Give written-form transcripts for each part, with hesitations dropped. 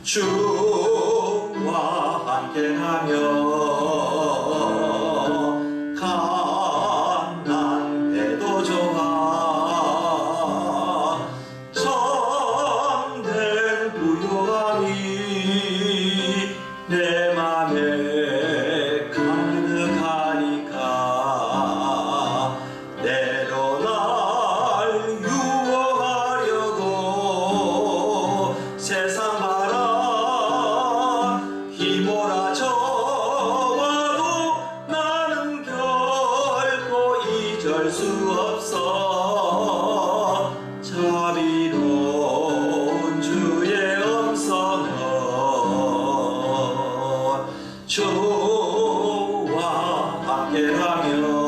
주와 함께하며 가난해도 좋아 참된 부요함이 내 맘에 가득하니까 때로 날 유혹하려고 세상 휘몰아쳐와도 나는 결코 잊을 수 없어 자비로운 주의 음성은 주와 함께하며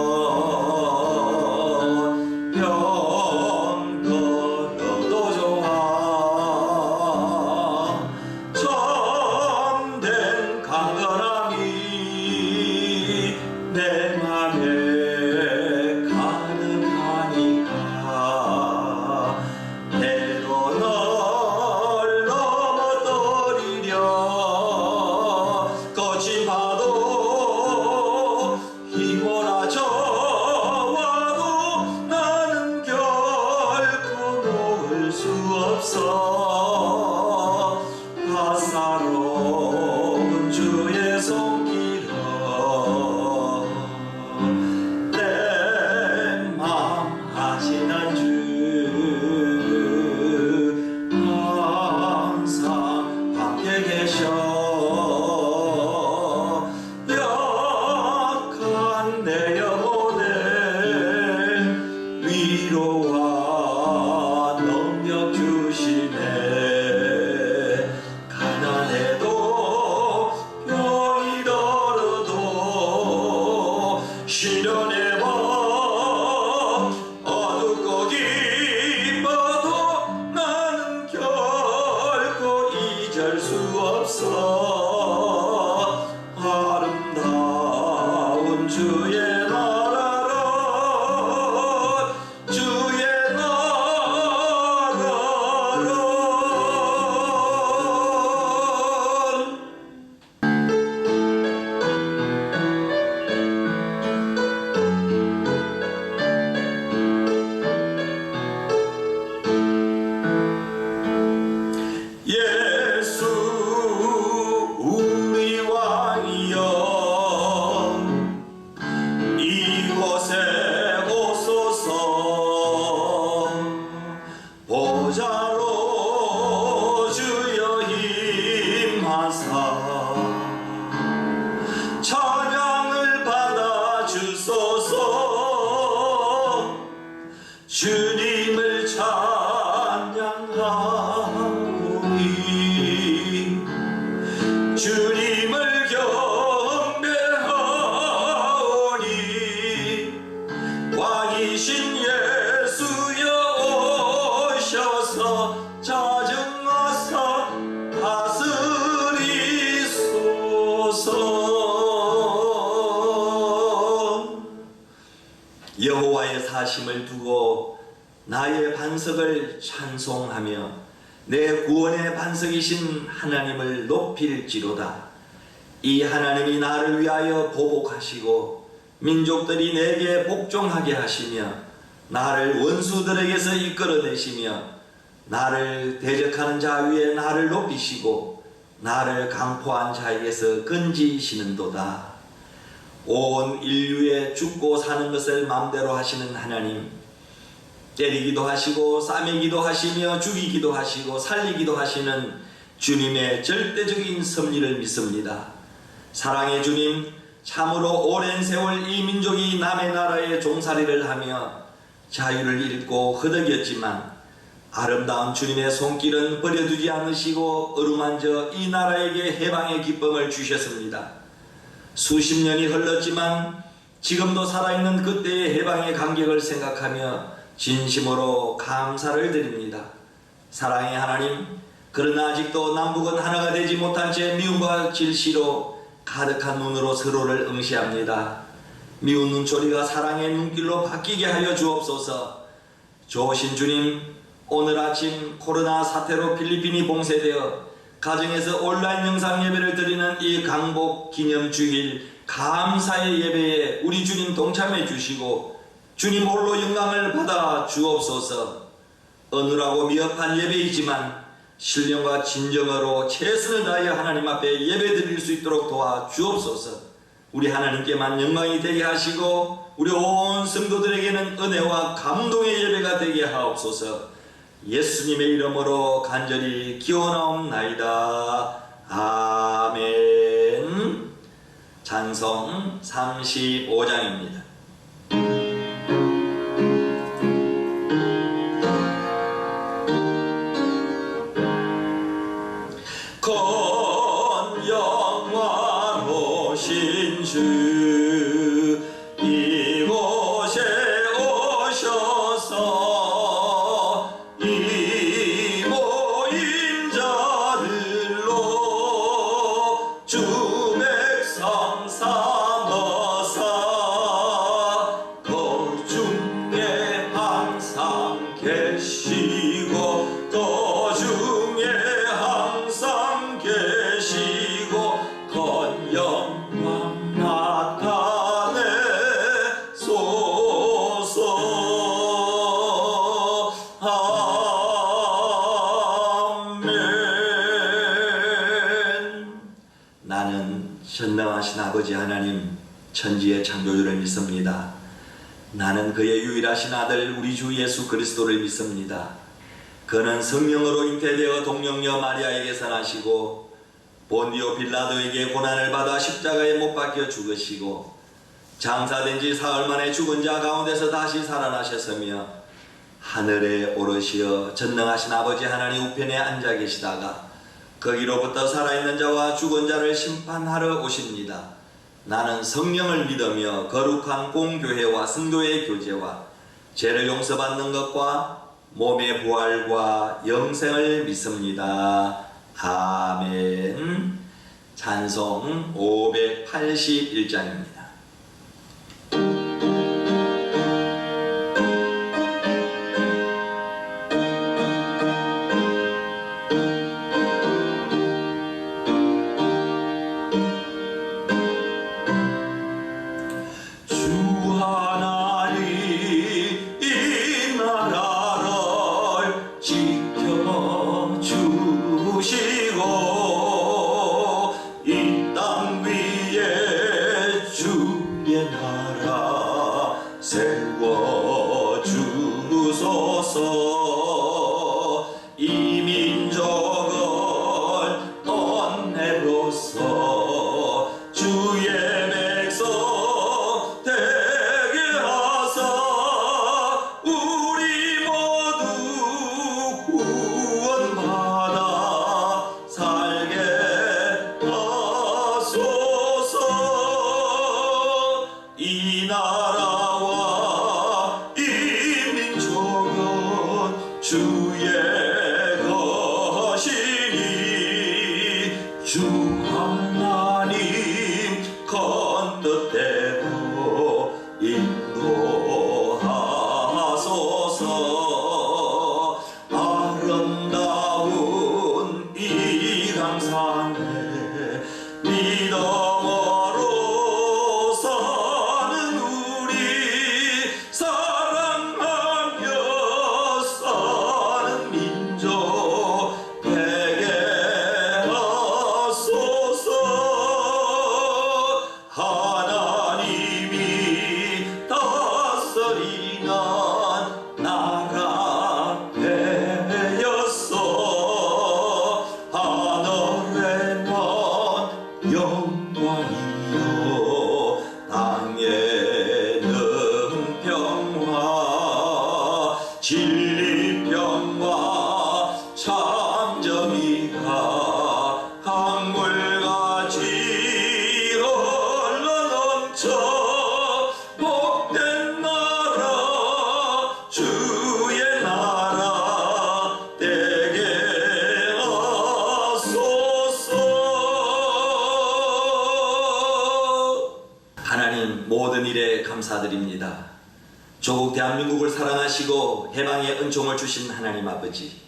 병들어도 좋아 참된 강건함이 내 맘에 가득하니까 때로 널 넘어뜨리려 거친 파도 휘몰아쳐와도 나는 결코 놓을 수 없어 화사로운 주의 손길은 내 맘 아시는 주 항상 함께 계셔 약한 내 영혼에 위로와 능력 주시네 가난해도 병이 들어도 시련의 밤 어둡고 기뻐도 나는 결코 잊을 수 없어 아름다운 주의 나라라 주의 나라라 예수 우리 왕이여 이곳에 오소서 보좌로 주여 임하사 찬양을 받아 주소서 주님을 찬양하오니 주님을 경배하오니 왕이신 예수여 오셔서 자정하사 다스리소서 여호와의 사심을 두고 나의 반석을 찬송하며 내 구원의 반석이신 하나님을 높일지로다. 이 하나님이 나를 위하여 보복하시고 민족들이 내게 복종하게 하시며 나를 원수들에게서 이끌어내시며 나를 대적하는 자 위에 나를 높이시고 나를 강포한 자에게서 건지시는도다. 온 인류에 죽고 사는 것을 마음대로 하시는 하나님, 때리기도 하시고 싸매기도 하시며 죽이기도 하시고 살리기도 하시는 주님의 절대적인 섭리를 믿습니다. 사랑의 주님, 참으로 오랜 세월 이 민족이 남의 나라에 종살이를 하며 자유를 잃고 허덕였지만 아름다운 주님의 손길은 버려두지 않으시고 어루만져 이 나라에게 해방의 기쁨을 주셨습니다. 수십 년이 흘렀지만 지금도 살아있는 그때의 해방의 감격을 생각하며 진심으로 감사를 드립니다. 사랑의 하나님, 그러나 아직도 남북은 하나가 되지 못한 채 미움과 질시로 가득한 눈으로 서로를 응시합니다. 미운 눈초리가 사랑의 눈길로 바뀌게 하여 주옵소서. 좋으신 주님, 오늘 아침 코로나 사태로 필리핀이 봉쇄되어 가정에서 온라인 영상 예배를 드리는 이 강복 기념 주일 감사의 예배에 우리 주님 동참해 주시고 주님 홀로 영광을 받아 주옵소서. 어눌하고 미흡한 예배이지만 신령과 진정으로 최선을 다하여 하나님 앞에 예배 드릴 수 있도록 도와 주옵소서. 우리 하나님께만 영광이 되게 하시고 우리 온 성도들에게는 은혜와 감동의 예배가 되게 하옵소서. 예수님의 이름으로 간절히 기원하옵나이다. 아멘. 찬송 35장입니다. 영화로신 주 이곳에 오셔서 이 모인 자들로 주 백성 삼아사 거중에 항상 계시고 거중에 항상 계시고 영광 나타내소서. 아멘. 나는 전능하신 아버지 하나님 천지의 창조주를 믿습니다. 나는 그의 유일하신 아들 우리 주 예수 그리스도를 믿습니다. 그는 성령으로 잉태되어 동령녀 마리아에게서 나시고 본디오 빌라도에게 고난을 받아 십자가에 못 박혀 죽으시고 장사된 지 사흘 만에 죽은 자 가운데서 다시 살아나셨으며 하늘에 오르시어 전능하신 아버지 하나님 우편에 앉아 계시다가 거기로부터 살아있는 자와 죽은 자를 심판하러 오십니다. 나는 성령을 믿으며 거룩한 공교회와 성도의 교제와 죄를 용서받는 것과 몸의 부활과 영생을 믿습니다. 아멘. 찬송 581장입니다. 주 하나님 이 나라를 지켜주시고 주의 나라 세워주소서. 이 민족을 언내로서 주의 백성 되게 하사 우리 모두 구원받아 살게 하소서. 이 나라와 이 민족은 주의 것이니 주 하나님 건뜻대로 인도하소서. 아름다운 이 강산에 믿음으로 사는 우리 사랑하며 사는 민족 되게 하소서. 하나님이 다스리는 나라 되었어. 하늘에는 영광이요 땅에는 평화 진리평화 참정이가 강물같이 흘러넘쳐 복된 나라 주의 나라 되게 하소서. 하나님 모든 일에 감사드립니다. 조국 대한민국을 사랑하시고 해방의 은총을 주신 하나님 아버지,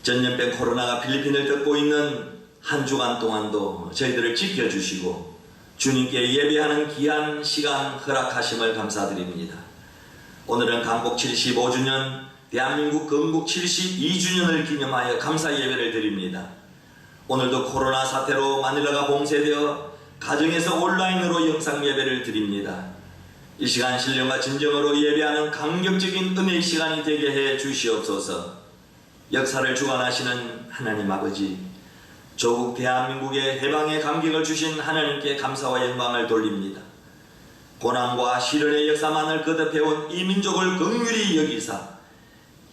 전염병 코로나가 필리핀을 덮고 있는 한 주간 동안도 저희들을 지켜주시고 주님께 예배하는 귀한 시간 허락하심을 감사드립니다. 오늘은 강복 75주년, 대한민국 건국 72주년을 기념하여 감사 예배를 드립니다. 오늘도 코로나 사태로 마닐라가 봉쇄되어 가정에서 온라인으로 영상 예배를 드립니다. 이 시간 신령과 진정으로 예배하는 감격적인 은혜의 시간이 되게 해 주시옵소서. 역사를 주관하시는 하나님 아버지, 조국 대한민국의 해방의 감격을 주신 하나님께 감사와 영광을 돌립니다. 고난과 시련의 역사만을 거듭해온 이 민족을 긍휼히 여기사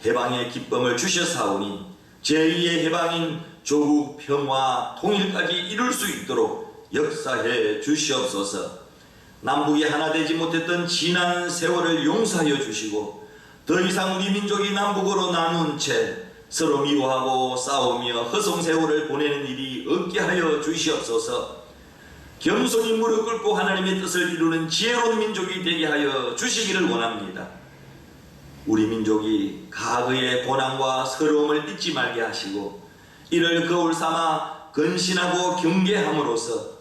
해방의 기쁨을 주셨사오니 제2의 해방인 조국 평화 통일까지 이룰 수 있도록 역사해 주시옵소서. 남북이 하나 되지 못했던 지난 세월을 용서하여 주시고 더 이상 우리 민족이 남북으로 나눈 채 서로 미워하고 싸우며 허송세월을 보내는 일이 없게 하여 주시옵소서. 겸손히 무릎 꿇고 하나님의 뜻을 이루는 지혜로운 민족이 되게 하여 주시기를 원합니다. 우리 민족이 과거의 고난과 서러움을 잊지 말게 하시고 이를 거울 삼아 근신하고 경계함으로써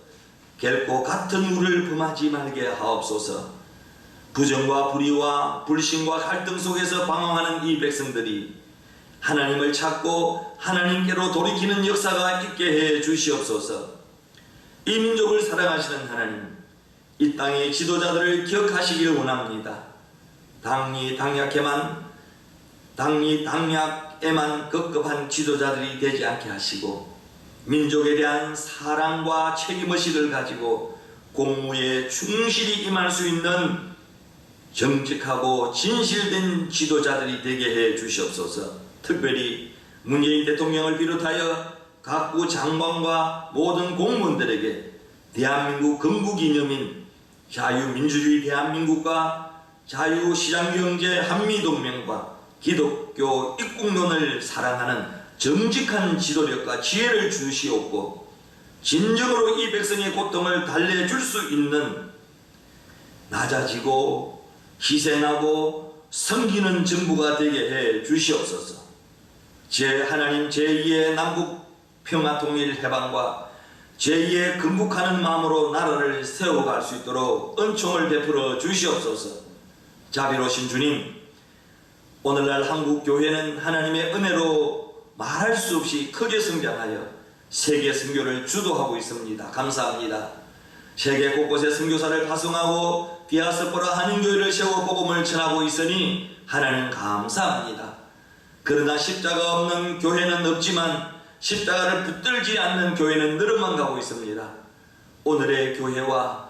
결코 같은 우를 범하지 말게 하옵소서. 부정과 불의와 불신과 갈등 속에서 방황하는 이 백성들이 하나님을 찾고 하나님께로 돌이키는 역사가 있게 해 주시옵소서. 이 민족을 사랑하시는 하나님, 이 땅의 지도자들을 기억하시길 원합니다. 당리 당약에만 급급한 지도자들이 되지 않게 하시고 민족에 대한 사랑과 책임의식을 가지고 공무에 충실히 임할 수 있는 정직하고 진실된 지도자들이 되게 해 주시옵소서. 특별히 문재인 대통령을 비롯하여 각부 장관과 모든 공무원들에게 대한민국 건국기념인 자유민주주의 대한민국과 자유시장경제 한미동맹과 기독교 입국론을 사랑하는 정직한 지도력과 지혜를 주시옵고 진정으로 이 백성의 고통을 달래줄 수 있는 낮아지고 희생하고 섬기는 정부가 되게 해 주시옵소서. 하나님 제2의 남북 평화 통일 해방과 제2의 건국하는 마음으로 나라를 세워갈 수 있도록 은총을 베풀어 주시옵소서. 자비로우신 주님, 오늘날 한국 교회는 하나님의 은혜로 말할 수 없이 크게 성장하여 세계 선교를 주도하고 있습니다. 감사합니다. 세계 곳곳에 선교사를 파송하고 디아스포라 한인교회를 세워 복음을 전하고 있으니 하나님 감사합니다. 그러나 십자가 없는 교회는 없지만 십자가를 붙들지 않는 교회는 늘어만 가고 있습니다. 오늘의 교회와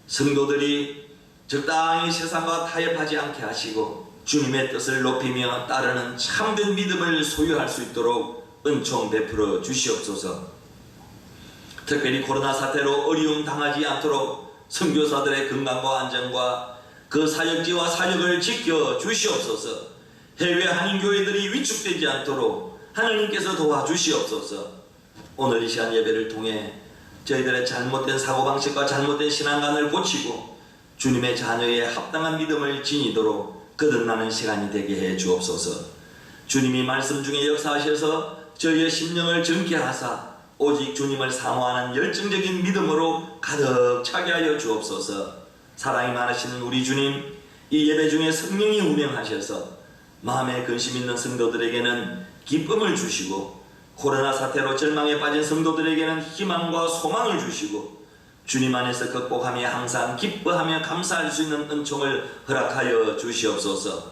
성도들이 적당히 세상과 타협하지 않게 하시고 주님의 뜻을 높이며 따르는 참된 믿음을 소유할 수 있도록 은총 베풀어 주시옵소서. 특별히 코로나 사태로 어려움 당하지 않도록 선교사들의 건강과 안전과 그 사역지와 사역을 지켜 주시옵소서. 해외 한인교회들이 위축되지 않도록 하나님께서 도와주시옵소서. 오늘 이 시간 예배를 통해 저희들의 잘못된 사고방식과 잘못된 신앙관을 고치고 주님의 자녀의 합당한 믿음을 지니도록 거듭나는 시간이 되게 해 주옵소서. 주님이 말씀 중에 역사하셔서 저희의 심령을 정케 하사 오직 주님을 사모하는 열정적인 믿음으로 가득 차게 하여 주옵소서. 사랑이 많으신 우리 주님, 이 예배 중에 성령이 운행하셔서 마음에 근심 있는 성도들에게는 기쁨을 주시고 코로나 사태로 절망에 빠진 성도들에게는 희망과 소망을 주시고 주님 안에서 극복하며 항상 기뻐하며 감사할 수 있는 은총을 허락하여 주시옵소서.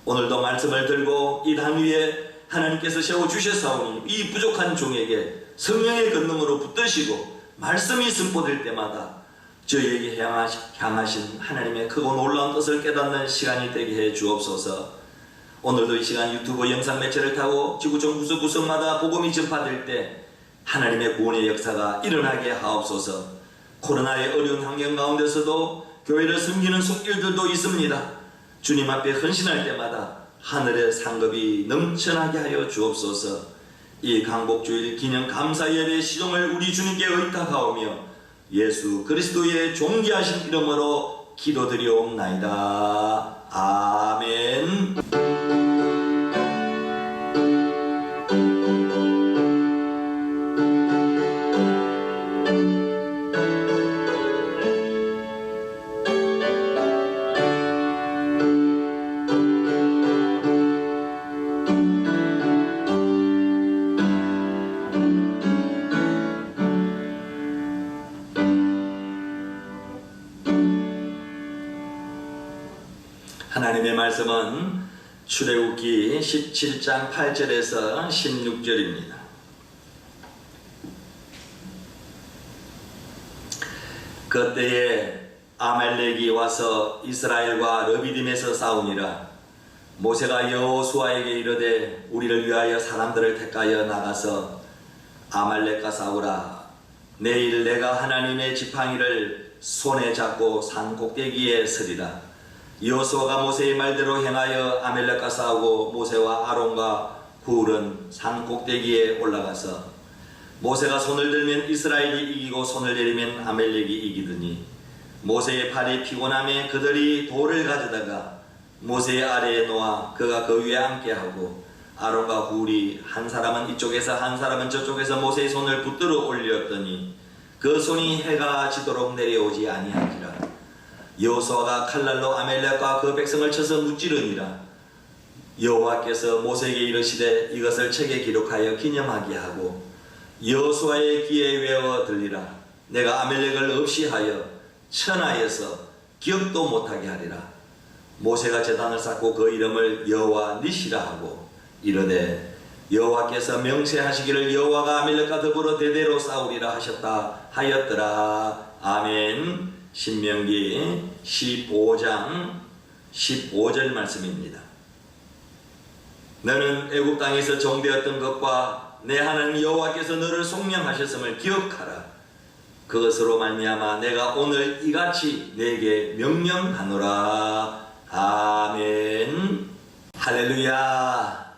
오늘도 말씀을 들고 이 단 위에 하나님께서 세워주셨사오니 이 부족한 종에게 성령의 권능으로 붙드시고 말씀이 선포될 때마다 저희에게 향하신 하나님의 크고 놀라운 뜻을 깨닫는 시간이 되게 해 주옵소서. 오늘도 이 시간 유튜브 영상 매체를 타고 지구촌 구석구석마다 복음이 전파될 때 하나님의 구원의 역사가 일어나게 하옵소서. 코로나의 어려운 환경 가운데서도 교회를 섬기는 손길들도 있습니다. 주님 앞에 헌신할 때마다 하늘의 상급이 넘쳐나게 하여 주옵소서. 이 강복주일 기념 감사 예배 시종을 우리 주님께 의탁하오며 예수 그리스도의 존귀하신 이름으로 기도드리옵나이다. 아멘. 하나님의 말씀은 출애굽기 17장 8절에서 16절입니다. 그때에 아말렉이 와서 이스라엘과 르비딤에서 싸우니라. 모세가 여호수아에게 이르되 우리를 위하여 사람들을 택하여 나가서 아말렉과 싸우라. 내일 내가 하나님의 지팡이를 손에 잡고 산 꼭대기에 서리라. 여호수아가 모세의 말대로 행하여 아말렉과 싸우고 모세와 아론과 훌은 산 꼭대기에 올라가서 모세가 손을 들면 이스라엘이 이기고 손을 내리면 아말렉이 이기더니 모세의 팔이 피곤함에 그들이 돌을 가져다가 모세의 아래에 놓아 그가 그 위에 앉게하고 아론과 훌이 한 사람은 이쪽에서 한 사람은 저쪽에서 모세의 손을 붙들어 올렸더니 그 손이 해가 지도록 내려오지 아니한지라. 여호수아가 칼날로 아말렉과 그 백성을 쳐서 무찌르니라. 여호와께서 모세에게 이르시되 이것을 책에 기록하여 기념하게 하고 여호수아의 귀에 외워 들리라. 내가 아말렉을 없이 하여 천하에서 기억도 못하게 하리라. 모세가 제단을 쌓고 그 이름을 여호와 니시라 하고 이르되 여호와께서 명세하시기를 여호와가 아말렉과 더불어 대대로 싸우리라 하셨다 하였더라. 아멘. 신명기 15장 15절 말씀입니다. 너는 애굽 땅에서 종되었던 것과 내 하나님 여호와께서 너를 속량하셨음을 기억하라. 그것으로 말미암아 내가 오늘 이같이 내게 명령하노라. 아멘. 할렐루야.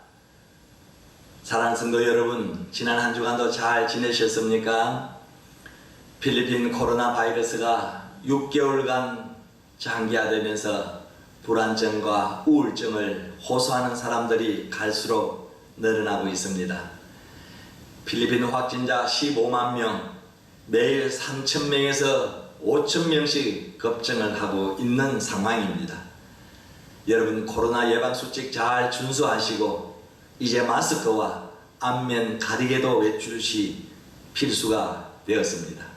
사랑하는 성도 여러분, 지난 한 주간도 잘 지내셨습니까? 필리핀 코로나 바이러스가 6개월간 장기화되면서 불안증과 우울증을 호소하는 사람들이 갈수록 늘어나고 있습니다. 필리핀 확진자 15만 명, 매일 3,000명에서 5,000명씩 급증을 하고 있는 상황입니다. 여러분, 코로나 예방수칙 잘 준수하시고 이제 마스크와 안면 가리개도 외출시 필수가 되었습니다.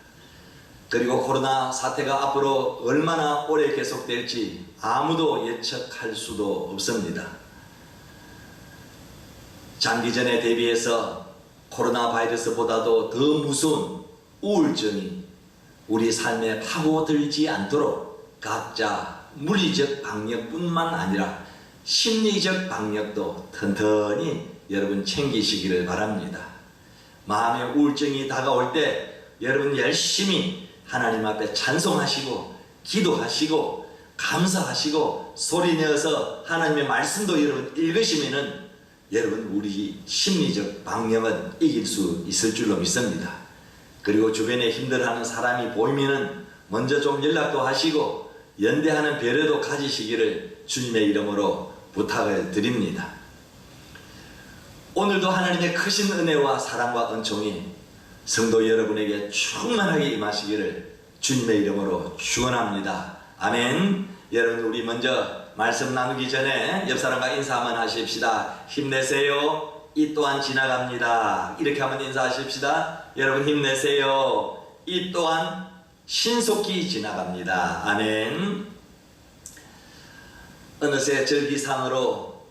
그리고 코로나 사태가 앞으로 얼마나 오래 계속될지 아무도 예측할 수도 없습니다. 장기전에 대비해서 코로나 바이러스보다도 더 무서운 우울증이 우리 삶에 파고들지 않도록 각자 물리적 방역뿐만 아니라 심리적 방역도 튼튼히 여러분 챙기시기를 바랍니다. 마음의 우울증이 다가올 때 여러분 열심히 하나님 앞에 찬송하시고 기도하시고 감사하시고 소리내어서 하나님의 말씀도 여러분 읽으시면은 여러분 우리 심리적 방역은 이길 수 있을 줄로 믿습니다. 그리고 주변에 힘들어하는 사람이 보이면은 먼저 좀 연락도 하시고 연대하는 배려도 가지시기를 주님의 이름으로 부탁을 드립니다. 오늘도 하나님의 크신 은혜와 사랑과 은총이 성도 여러분에게 충만하게 임하시기를 주님의 이름으로 축원합니다. 아멘. 여러분, 우리 먼저 말씀 나누기 전에 옆 사람과 인사 한번 하십시다. 힘내세요. 이 또한 지나갑니다. 이렇게 한번 인사하십시다. 여러분 힘내세요. 이 또한 신속히 지나갑니다. 아멘. 어느새 절기상으로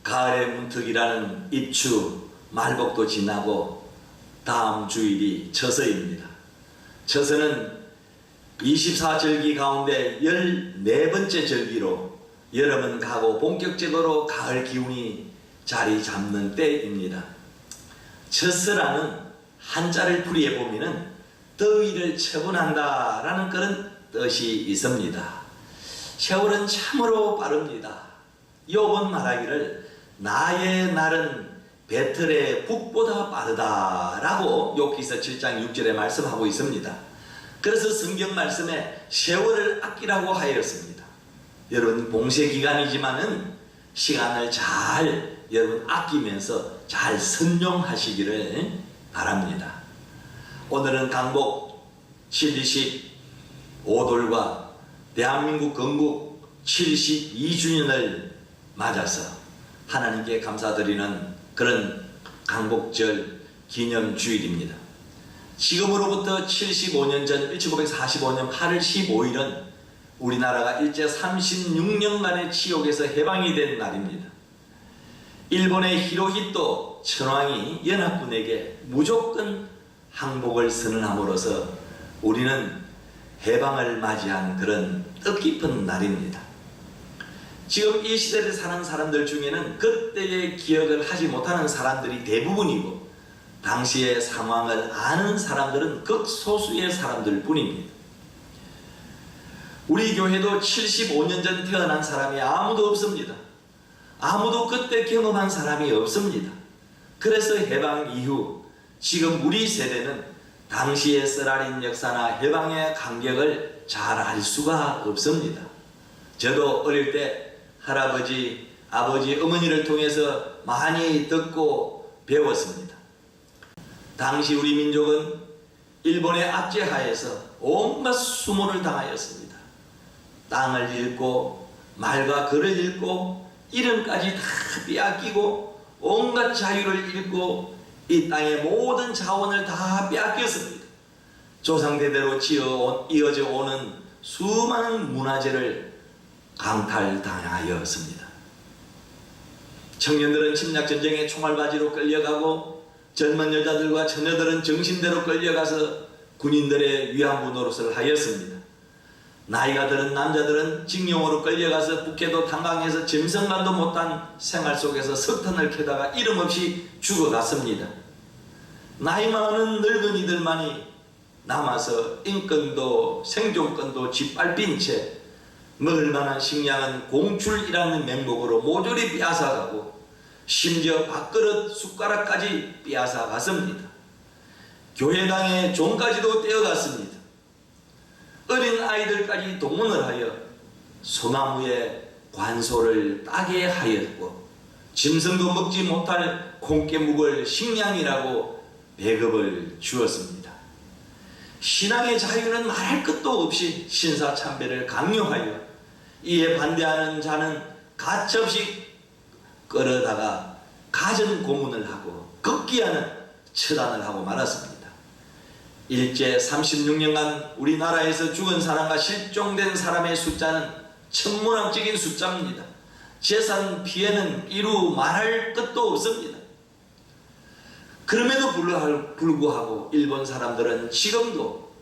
가을의 문턱이라는 입추 말복도 지나고 다음 주일이 처서입니다. 처서는 24절기 가운데 14번째 절기로 여름은 가고 본격적으로 가을 기운이 자리 잡는 때입니다. 처서라는 한자를 풀이해 보면은 더위를 처분한다 라는 그런 뜻이 있습니다. 세월은 참으로 빠릅니다. 욥은 말하기를 나의 날은 배틀의 북보다 빠르다 라고 욥기서 7장 6절에 말씀하고 있습니다. 그래서 성경 말씀에 세월을 아끼라고 하였습니다. 여러분 봉쇄 기간이지만은 시간을 잘 여러분 아끼면서 잘 선용하시기를 바랍니다. 오늘은 강복 75돌과 대한민국 건국 72주년을 맞아서 하나님께 감사드리는 그런 강복절 기념주일입니다. 지금으로부터 75년 전 1945년 8월 15일은 우리나라가 일제 36년간의 치욕에서 해방이 된 날입니다. 일본의 히로히토 천황이 연합군에게 무조건 항복을 선언함으로써 우리는 해방을 맞이한 그런 뜻깊은 날입니다. 지금 이 시대를 사는 사람들 중에는 그때의 기억을 하지 못하는 사람들이 대부분이고 당시의 상황을 아는 사람들은 극소수의 사람들 뿐입니다. 우리 교회도 75년 전 태어난 사람이 아무도 없습니다. 아무도 그때 경험한 사람이 없습니다. 그래서 해방 이후 지금 우리 세대는 당시의 쓰라린 역사나 해방의 간격을 잘 알 수가 없습니다. 저도 어릴 때 할아버지, 아버지, 어머니를 통해서 많이 듣고 배웠습니다. 당시 우리 민족은 일본의 압제하에서 온갖 수모를 당하였습니다. 땅을 잃고 말과 글을 잃고 이름까지 다 빼앗기고 온갖 자유를 잃고 이 땅의 모든 자원을 다 빼앗겼습니다. 조상대대로 이어져 오는 수많은 문화재를 강탈당하였습니다. 청년들은 침략전쟁의 총알바지로 끌려가고 젊은 여자들과 처녀들은 정신대로 끌려가서 군인들의 위안부 노릇을 하였습니다. 나이가 들은 남자들은 징용으로 끌려가서 북해도 탄광해서 짐승만도 못한 생활 속에서 석탄을 캐다가 이름 없이 죽어갔습니다. 나이 많은 늙은이들만이 남아서 인권도 생존권도 짓밟힌 채 먹을 만한 식량은 공출이라는 명목으로 모조리 빼앗아가고 심지어 밥그릇 숟가락까지 빼앗아갔습니다. 교회당의 종까지도 떼어갔습니다. 어린 아이들까지 동원을 하여 소나무에 관소를 따게 하였고 짐승도 먹지 못할 콩깨묵을 식량이라고 배급을 주었습니다. 신앙의 자유는 말할 것도 없이 신사참배를 강요하여 이에 반대하는 자는 가차없이 끌어다가 가전 고문을 하고 극기하는 처단을 하고 말았습니다. 일제 36년간 우리나라에서 죽은 사람과 실종된 사람의 숫자는 천문학적인 숫자입니다. 재산 피해는 이루 말할 것도 없습니다. 그럼에도 불구하고 일본 사람들은 지금도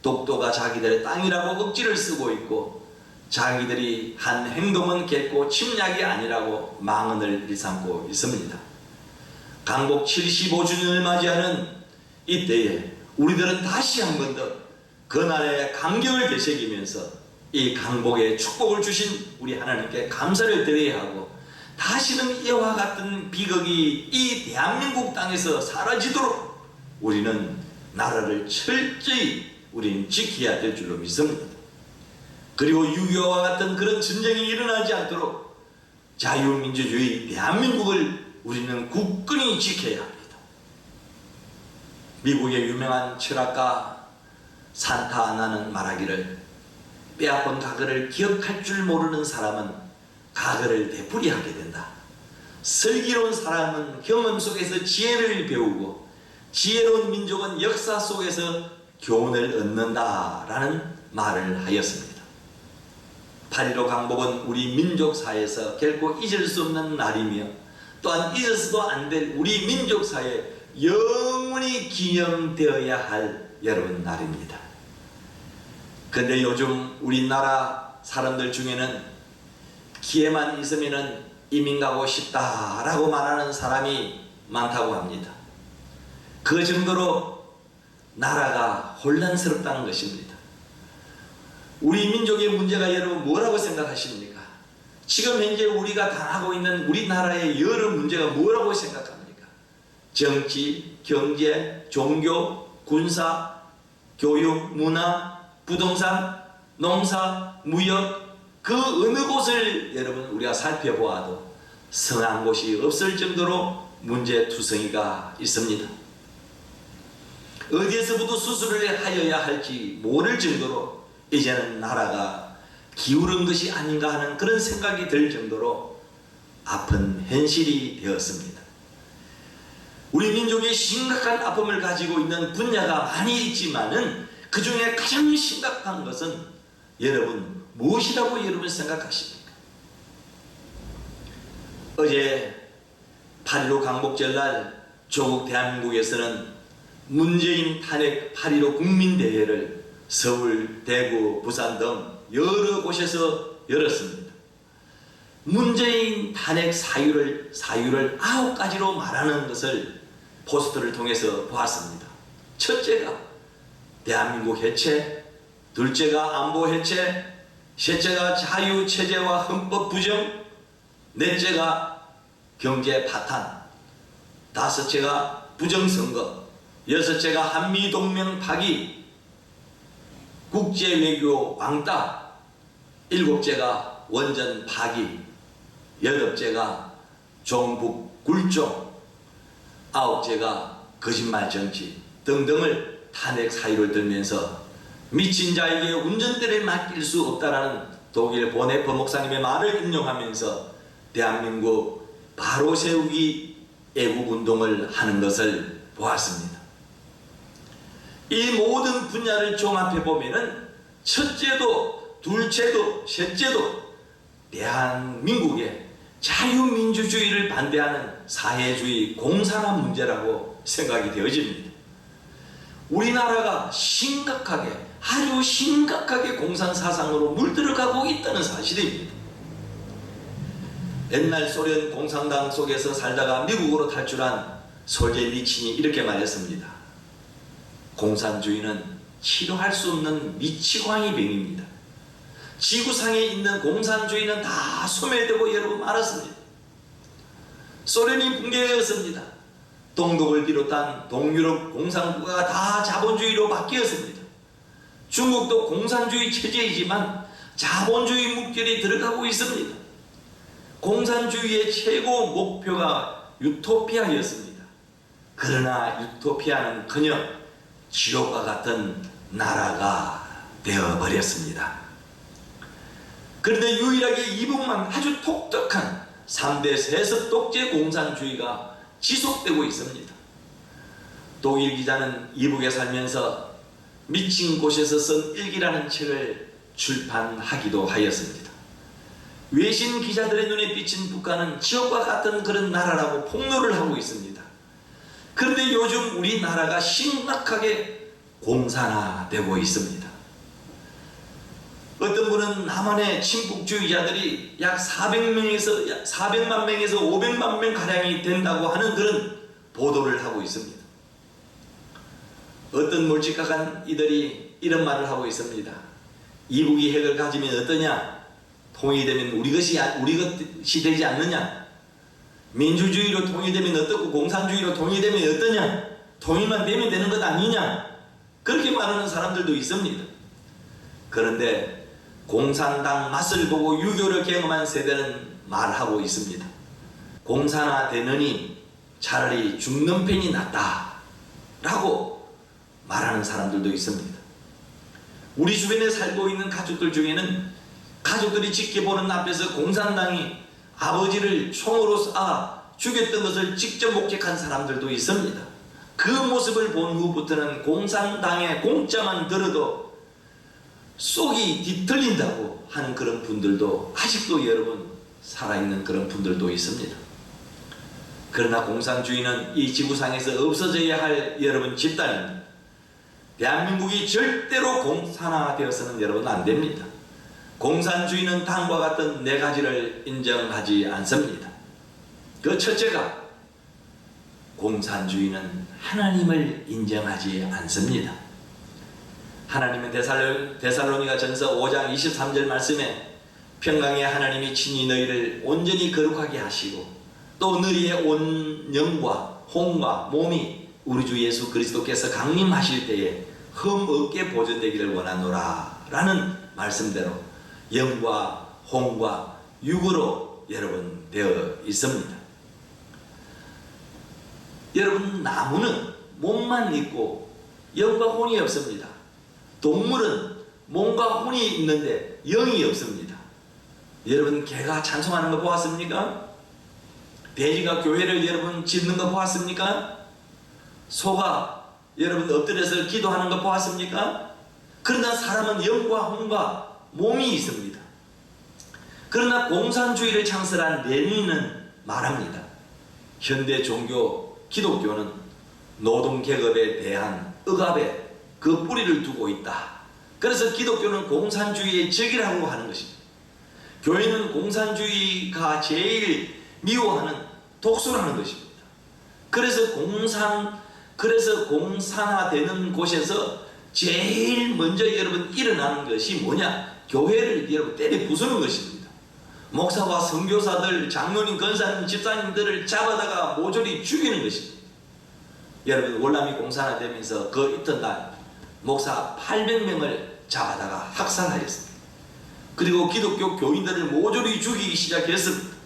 독도가 자기들의 땅이라고 억지를 쓰고 있고 자기들이 한 행동은 결코 침략이 아니라고 망언을 일삼고 있습니다. 강복 75주년을 맞이하는 이때에 우리들은 다시 한 번 더 그날의 간격을 되새기면서 이 강복의 축복을 주신 우리 하나님께 감사를 드려야 하고 다시는 이와 같은 비극이 이 대한민국 땅에서 사라지도록 우리는 나라를 철저히 우리는 지켜야 될 줄로 믿습니다. 그리고 6.25와 같은 그런 전쟁이 일어나지 않도록 자유민주주의 대한민국을 우리는 굳건히 지켜야 합니다. 미국의 유명한 철학가 산타아나는 말하기를 빼앗긴 과거를 기억할 줄 모르는 사람은 과거를 되풀이하게 된다. 슬기로운 사람은 경험 속에서 지혜를 배우고 지혜로운 민족은 역사 속에서 교훈을 얻는다라는 말을 하였습니다. 8.15 강복은 우리 민족사에서 결코 잊을 수 없는 날이며 또한 잊어서도 안 될 우리 민족사에 영원히 기념되어야 할 여러분 날입니다. 근데 요즘 우리나라 사람들 중에는 기회만 있으면 이민 가고 싶다라고 말하는 사람이 많다고 합니다. 그 정도로 나라가 혼란스럽다는 것입니다. 우리 민족의 문제가 여러분 뭐라고 생각하십니까? 지금 현재 우리가 당하고 있는 우리나라의 여러 문제가 뭐라고 생각합니까? 정치, 경제, 종교, 군사, 교육, 문화, 부동산, 농사, 무역 그 어느 곳을 여러분 우리가 살펴보아도 성한 곳이 없을 정도로 문제투성이가 있습니다. 어디에서부터 수술을 하여야 할지 모를 정도로 이제는 나라가 기울은 것이 아닌가 하는 그런 생각이 들 정도로 아픈 현실이 되었습니다. 우리 민족이 심각한 아픔을 가지고 있는 분야가 많이 있지만은 그 중에 가장 심각한 것은 여러분 무엇이라고 여러분 생각하십니까? 어제 8.15 광복절날 조국 대한민국에서는 문재인 탄핵 8.15 국민대회를 서울, 대구, 부산 등 여러 곳에서 열었습니다. 문재인 탄핵 사유를 9가지로 말하는 것을 포스터를 통해서 보았습니다. 첫째가 대한민국 해체, 둘째가 안보 해체, 셋째가 자유체제와 헌법 부정, 넷째가 경제 파탄, 다섯째가 부정선거, 여섯째가 한미동맹 파기, 국제외교 왕따, 일곱째가 원전 파기, 여덟째가 종북 굴종, 아홉째가 거짓말 정치 등등을 탄핵 사유를 들면서 미친 자에게 운전대를 맡길 수 없다라는 독일 보네퍼 목사님의 말을 인용하면서 대한민국 바로 세우기 애국운동을 하는 것을 보았습니다. 이 모든 분야를 종합해 보면은 첫째도 둘째도 셋째도 대한민국의 자유민주주의를 반대하는 사회주의 공산화 문제라고 생각이 되어집니다. 우리나라가 아주 심각하게 공산사상으로 물들어가고 있다는 사실입니다. 옛날 소련 공산당 속에서 살다가 미국으로 탈출한 솔제니친이 이렇게 말했습니다. 공산주의는 치료할 수 없는 미치광이 병입니다. 지구상에 있는 공산주의는 다 소멸되고 여러분 말았습니다. 소련이 붕괴되었습니다. 동독을 비롯한 동유럽 공산국가가 다 자본주의로 바뀌었습니다. 중국도 공산주의 체제이지만 자본주의 물결이 들어가고 있습니다. 공산주의의 최고 목표가 유토피아였습니다. 그러나 유토피아는커녕 지옥과 같은 나라가 되어버렸습니다. 그런데 유일하게 이북만 아주 독특한 3대 세습 독재 공산주의가 지속되고 있습니다. 독일 기자는 이북에 살면서 미친 곳에서 쓴 일기라는 책을 출판하기도 하였습니다. 외신 기자들의 눈에 비친 북한은 지옥과 같은 그런 나라라고 폭로를 하고 있습니다. 그런데 요즘 우리나라가 심각하게 공산화되고 있습니다. 어떤 분은 남한의 친북주의자들이 약 400만 명에서 500만 명 가량이 된다고 하는 그런 보도를 하고 있습니다. 어떤 몰집각한 이들이 이런 말을 하고 있습니다. 이북이 핵을 가지면 어떠냐? 통일되면 우리 것이 되지 않느냐? 민주주의로 통일되면 어떻고 공산주의로 통일되면 어떠냐? 통일만 되면 되는 것 아니냐? 그렇게 말하는 사람들도 있습니다. 그런데 공산당 맛을 보고 유교를 경험한 세대는 말하고 있습니다. 공산화 되느니 차라리 죽는 편이 낫다 라고 말하는 사람들도 있습니다. 우리 주변에 살고 있는 가족들 중에는 가족들이 지켜보는 앞에서 공산당이 아버지를 총으로 쏴 죽였던 것을 직접 목격한 사람들도 있습니다. 그 모습을 본 후부터는 공산당의 공짜만 들어도 속이 뒤틀린다고 하는 그런 분들도 아직도 여러분 살아있는 그런 분들도 있습니다. 그러나 공산주의는 이 지구상에서 없어져야 할 여러분 집단입니다. 대한민국이 절대로 공산화되어서는 여러분 안됩니다. 공산주의는 다음과 같은 4가지를 인정하지 않습니다. 그 첫째가 공산주의는 하나님을 인정하지 않습니다. 하나님은 데살로니가 전서 5장 23절 말씀에 평강의 하나님이 친히 너희를 온전히 거룩하게 하시고 또 너희의 온 영과 혼과 몸이 우리 주 예수 그리스도께서 강림하실 때에 흠 없게 보존되기를 원하노라 라는 말씀대로 영과 혼과 육으로 여러분 되어 있습니다. 여러분 나무는 몸만 있고 영과 혼이 없습니다. 동물은 몸과 혼이 있는데 영이 없습니다. 여러분 개가 찬송하는 거 보았습니까? 돼지가 교회를 여러분 짓는 거 보았습니까? 소가 여러분 엎드려서 기도하는 거 보았습니까? 그러나 사람은 영과 혼과 몸이 있습니다. 그러나 공산주의를 창설한 레닌은 말합니다. 현대 종교 기독교는 노동계급에 대한 억압에 그 뿌리를 두고 있다. 그래서 기독교는 공산주의의 적이라고 하는 것입니다. 교회는 공산주의가 제일 미워하는 독소라는 것입니다. 그래서 공산화되는 곳에서 제일 먼저 여러분 일어나는 것이 뭐냐? 교회를 여러분 때려 부수는 것입니다. 목사와 선교사들, 장로님, 권사님, 집사님들을 잡아다가 모조리 죽이는 것입니다. 여러분 월남이 공산화되면서 그 이튿날 목사 800명을 잡아다가 학살하였습니다. 그리고 기독교 교인들을 모조리 죽이기 시작했습니다.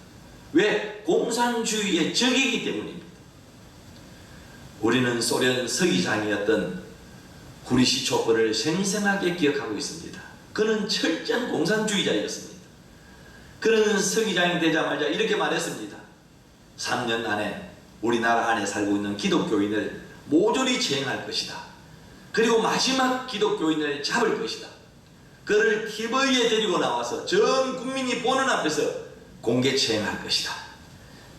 왜? 공산주의의 적이기 때문입니다. 우리는 소련 서기장이었던 후리시초프를 생생하게 기억하고 있습니다. 그는 철저한 공산주의자였습니다. 그는 서기장이 되자마자 이렇게 말했습니다. 3년 안에 우리나라 안에 살고 있는 기독교인을 모조리 체행할 것이다. 그리고 마지막 기독교인을 잡을 것이다. 그를 TV에 데리고 나와서 전 국민이 보는 앞에서 공개 체행할 것이다.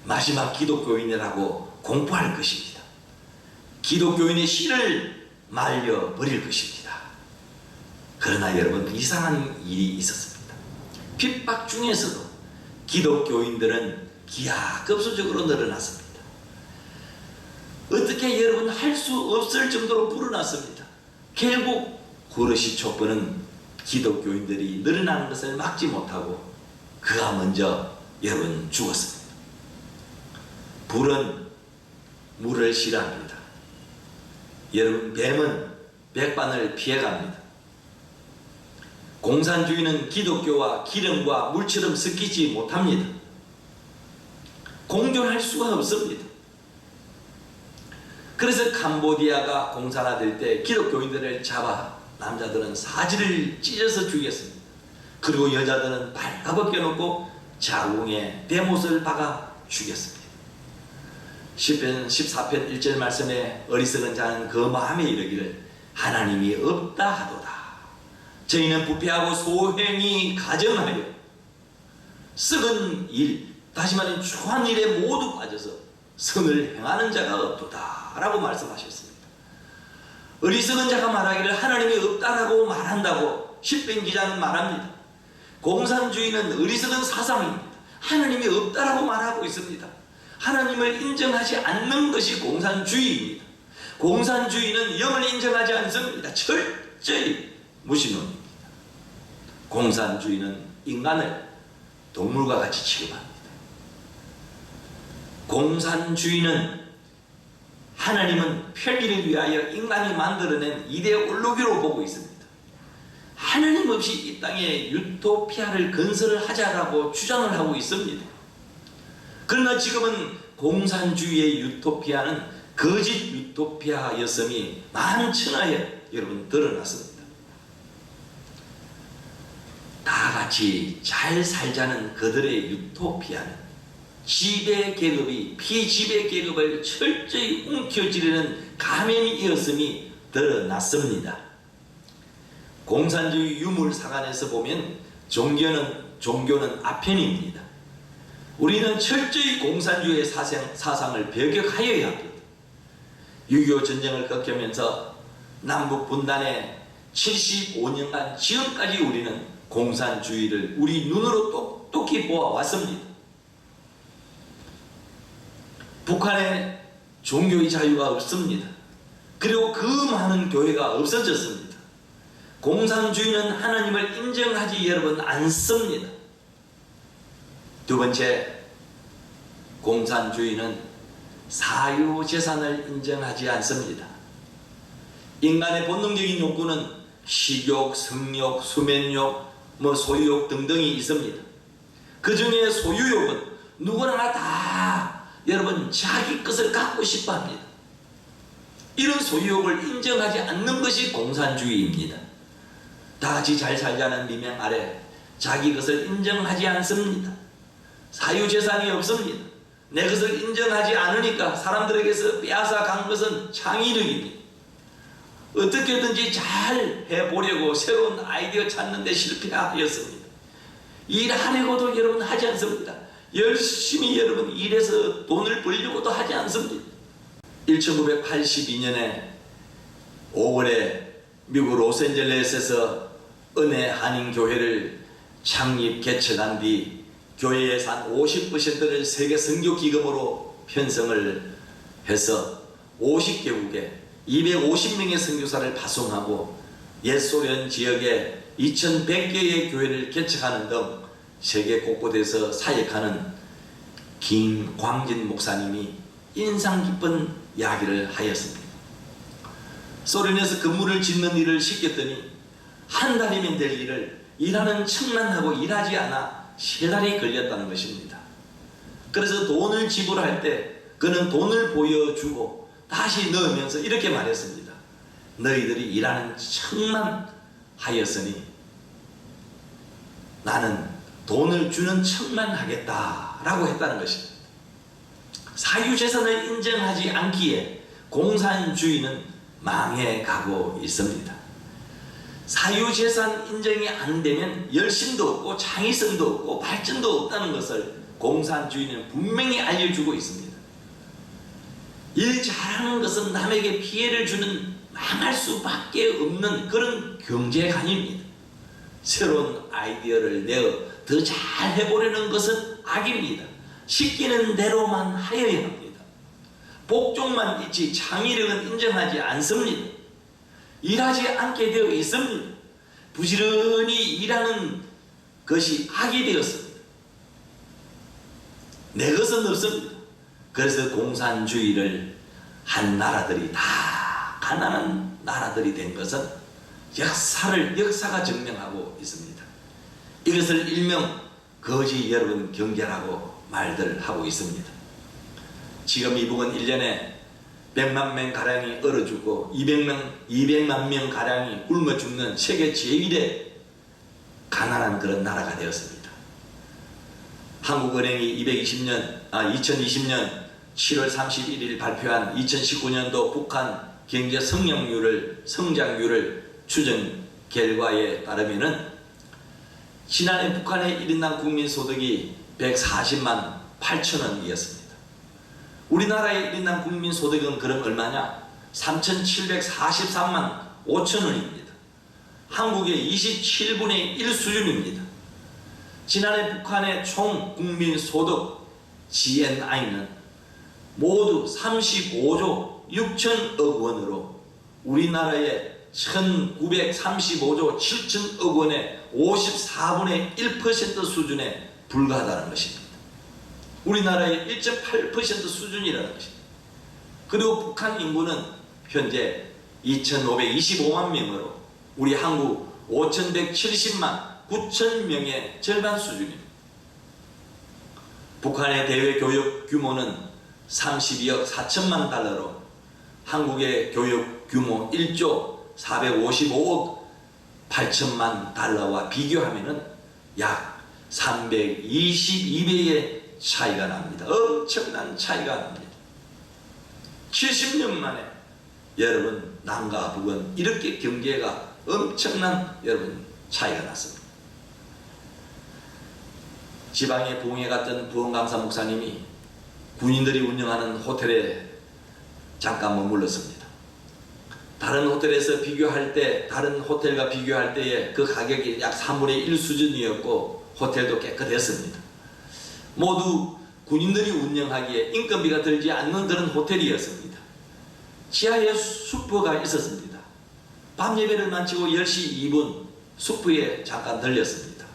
마지막 기독교인이라고 공포할 것입니다. 기독교인의 씨를 말려버릴 것입니다. 그러나 여러분 이상한 일이 있었습니다. 핍박 중에서도 기독교인들은 기하급수적으로 늘어났습니다. 어떻게 여러분 할 수 없을 정도로 불어났습니다. 결국 후르시초프는 기독교인들이 늘어나는 것을 막지 못하고 그가 먼저 여러분 죽었습니다. 불은 물을 싫어합니다. 여러분 뱀은 백반을 피해갑니다. 공산주의는 기독교와 기름과 물처럼 섞이지 못합니다. 공존할 수가 없습니다. 그래서 캄보디아가 공산화될 때 기독교인들을 잡아 남자들은 사지를 찢어서 죽였습니다. 그리고 여자들은 발가벗겨 놓고 자궁에 대못을 박아 죽였습니다. 시편 14편 1절 말씀에 어리석은 자는 그 마음에 이르기를 하나님이 없다 하도다. 저희는 부패하고 소행이 가정하여 썩은 일, 다시 말하면 추한 일에 모두 빠져서 선을 행하는 자가 없도다 라고 말씀하셨습니다. 어리석은 자가 말하기를 하나님이 없다라고 말한다고 시편 기자는 말합니다. 공산주의는 어리석은 사상입니다. 하나님이 없다라고 말하고 있습니다. 하나님을 인정하지 않는 것이 공산주의입니다. 공산주의는 영을 인정하지 않습니다. 철저히 무신론입니다. 공산주의는 인간을 동물과 같이 취급합니다. 공산주의는 하나님은 편리를 위하여 인간이 만들어낸 이데올로기로 보고 있습니다. 하나님 없이 이 땅에 유토피아를 건설을 하자라고 주장을 하고 있습니다. 그러나 지금은 공산주의의 유토피아는 거짓 유토피아였음이 만천하에 여러분 드러났습니다. 다 같이 잘 살자는 그들의 유토피아는 지배계급이 피지배계급을 철저히 움켜쥐려는 가면이었음이 드러났습니다. 공산주의 유물사관에서 보면 종교는 아편입니다. 우리는 철저히 공산주의의 사상을 배격하여야 합니다. 6.25 전쟁을 겪으면서 남북 분단의 75년간 지금까지 우리는 공산주의를 우리 눈으로 똑똑히 보아왔습니다. 북한에 종교의 자유가 없습니다. 그리고 그 많은 교회가 없어졌습니다. 공산주의는 하나님을 인정하지 여러분 않습니다. 두 번째, 공산주의는 사유재산을 인정하지 않습니다. 인간의 본능적인 욕구는 식욕, 성욕, 수면욕, 소유욕 등등이 있습니다. 그 중에 소유욕은 누구나 다 여러분 자기 것을 갖고 싶어 합니다. 이런 소유욕을 인정하지 않는 것이 공산주의입니다. 다 같이 잘 살자는 미명 아래 자기 것을 인정하지 않습니다. 사유재산이 없습니다. 내 것을 인정하지 않으니까 사람들에게서 빼앗아 간 것은 창의력입니다. 어떻게든지 잘 해보려고 새로운 아이디어 찾는데 실패하였습니다. 일하려고도 여러분 하지 않습니다. 열심히 여러분 일해서 돈을 벌려고도 하지 않습니다. 1982년에 5월에 미국 로스앤젤레스에서 은혜 한인교회를 창립 개척한 뒤 교회 예산 50%를 세계 선교 기금으로 편성을 해서 50개국에 250명의 선교사를 파송하고 옛소련 지역에 2100개의 교회를 개척하는 등 세계 곳곳에서 사역하는 김광진 목사님이 인상 깊은 이야기를 하였습니다. 소련에서 건물을 짓는 일을 시켰더니 한 달이면 될 일을 일하는 척만 하고 일하지 않아 3달이 걸렸다는 것입니다. 그래서 돈을 지불할 때 그는 돈을 보여주고 다시 넣으면서 이렇게 말했습니다. 너희들이 일하는 척만 하였으니 나는 돈을 주는 척만 하겠다라고 했다는 것입니다. 사유재산을 인정하지 않기에 공산주의는 망해가고 있습니다. 사유재산 인정이 안 되면 열심도 없고 창의성도 없고 발전도 없다는 것을 공산주의는 분명히 알려주고 있습니다. 일 잘하는 것은 남에게 피해를 주는 망할 수밖에 없는 그런 경제관입니다. 새로운 아이디어를 내어 더 잘 해보려는 것은 악입니다. 시키는 대로만 하여야 합니다. 복종만 있지 창의력은 인정하지 않습니다. 일하지 않게 되어 있습니다. 부지런히 일하는 것이 악이 되었습니다. 내 것은 없습니다. 그래서 공산주의를 한 나라들이 다 가난한 나라들이 된 것은 역사가 증명하고 있습니다. 이것을 일명 거지 여러분 경제라고 말들 하고 있습니다. 지금 미국은 1년에 100만 명 가량이 얼어 죽고 200만 명 가량이 굶어 죽는 세계 제1의 가난한 그런 나라가 되었습니다. 한국은행이 2020년 7월 31일 발표한 2019년도 북한 경제 성장률을 추정 결과에 따르면은 지난해 북한의 1인당 국민소득이 140만 8천 원이었습니다. 우리나라의 1인당 국민소득은 그럼 얼마냐? 3,743만 5천 원입니다. 한국의 27분의 1 수준입니다. 지난해 북한의 총 국민소득 GNI는 모두 35조 6천억 원으로 우리나라의 1935조 7천억 원의 54분의 1% 수준에 불과하다는 것입니다. 우리나라의 1.8% 수준이라는 것입니다. 그리고 북한 인구는 현재 2,525만 명으로 우리 한국 5,170만 9천 명의 절반 수준입니다. 북한의 대외 교육 규모는 32억 4천만 달러로 한국의 교육 규모 1조 455억 8천만 달러와 비교하면 약 322배의 차이가 납니다. 엄청난 차이가 납니다. 70년 만에 여러분 남과 북은 이렇게 경계가 엄청난 여러분 차이가 났습니다. 지방의 부흥회 갔던 부흥강사 목사님이 군인들이 운영하는 호텔에 잠깐 머물렀습니다. 다른 호텔에서 비교할 때, 다른 호텔과 비교할 때에 그 가격이 약 3분의 1 수준이었고 호텔도 깨끗했습니다. 모두 군인들이 운영하기에 인건비가 들지 않는 그런 호텔이었습니다. 지하에 슈퍼가 있었습니다. 밤 예배를 마치고 10시 2분 슈퍼에 잠깐 들렸습니다.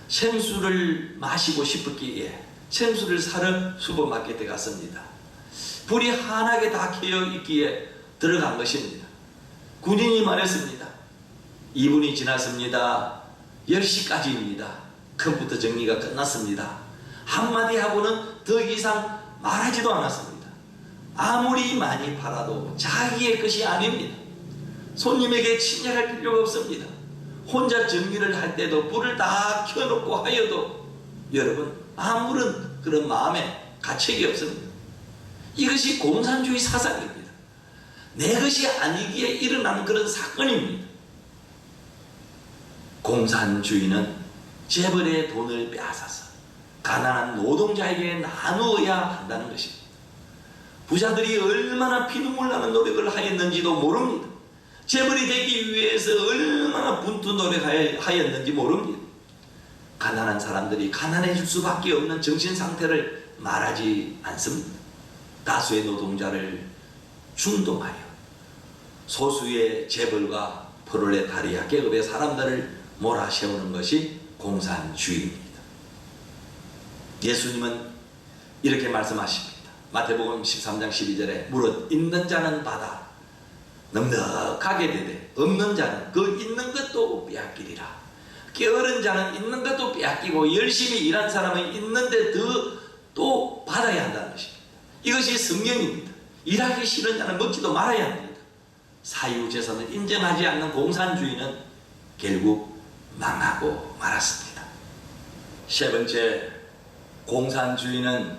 생수를 마시고 싶었기에 생수를 사러 슈퍼마켓에 갔습니다. 불이 환하게 다 켜여 있기에 들어간 것입니다. 군인이 말했습니다. 2분이 지났습니다. 10시까지입니다. 컴퓨터 정리가 끝났습니다. 한마디 하고는 더 이상 말하지도 않았습니다. 아무리 많이 팔아도 자기의 것이 아닙니다. 손님에게 친절할 필요가 없습니다. 혼자 정리를 할 때도 불을 다 켜놓고 하여도 여러분 아무런 그런 마음에 가책이 없습니다. 이것이 공산주의 사상입니다. 내 것이 아니기에 일어나는 그런 사건입니다. 공산주의는 재벌의 돈을 빼앗아서 가난한 노동자에게 나누어야 한다는 것입니다. 부자들이 얼마나 피눈물 나는 노력을 하였는지도 모릅니다. 재벌이 되기 위해서 얼마나 분투 노력하였는지 모릅니다. 가난한 사람들이 가난해질 수밖에 없는 정신상태를 말하지 않습니다. 다수의 노동자를 중동하여 소수의 재벌과 프롤레타리아 계급의 사람들을 몰아세우는 것이 공산주의입니다. 예수님은 이렇게 말씀하십니다. 마태복음 13장 12절에 무릇 있는 자는 받아 넉넉하게 되되 없는 자는 그 있는 것도 빼앗기리라. 게으른 자는 있는 것도 빼앗기고 열심히 일한 사람은 있는데 더 또 받아야 한다는 것입니다. 이것이 성경입니다. 일하기 싫은 자는 먹지도 말아야 합니다. 사유재산을 인정하지 않는 공산주의는 결국 망하고 말았습니다. 세 번째, 공산주의는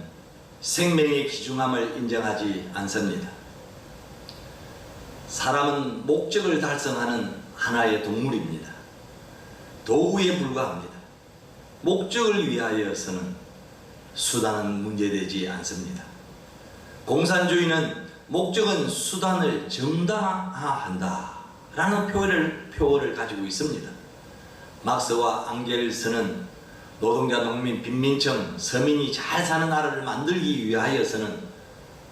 생명의 귀중함을 인정하지 않습니다. 사람은 목적을 달성하는 하나의 동물입니다. 도구에 불과합니다. 목적을 위하여서는 수단은 문제되지 않습니다. 공산주의는 목적은 수단을 정당화한다 라는 표어를 가지고 있습니다. 막스와 앙겔스는 노동자, 농민, 빈민층, 서민이 잘 사는 나라를 만들기 위하여서는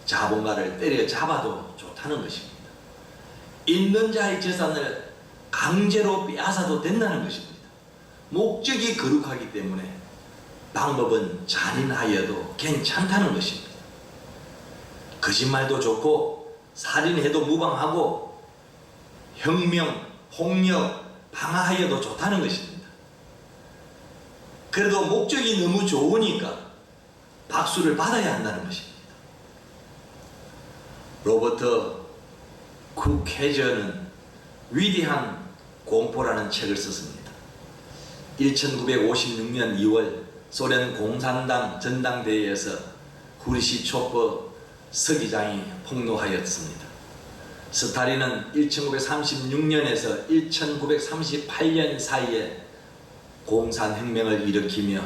자본가를 때려잡아도 좋다는 것입니다. 있는 자의 재산을 강제로 빼앗아도 된다는 것입니다. 목적이 거룩하기 때문에 방법은 잔인하여도 괜찮다는 것입니다. 거짓말도 좋고 살인해도 무방하고 혁명, 폭력, 방화하여도 좋다는 것입니다. 그래도 목적이 너무 좋으니까 박수를 받아야 한다는 것입니다. 로버트 쿠케저는 위대한 공포라는 책을 썼습니다. 1956년 2월 소련 공산당 전당대회에서 후르시초프 서기장이 폭로하였습니다. 스탈린은 1936년에서 1938년 사이에 공산혁명을 일으키며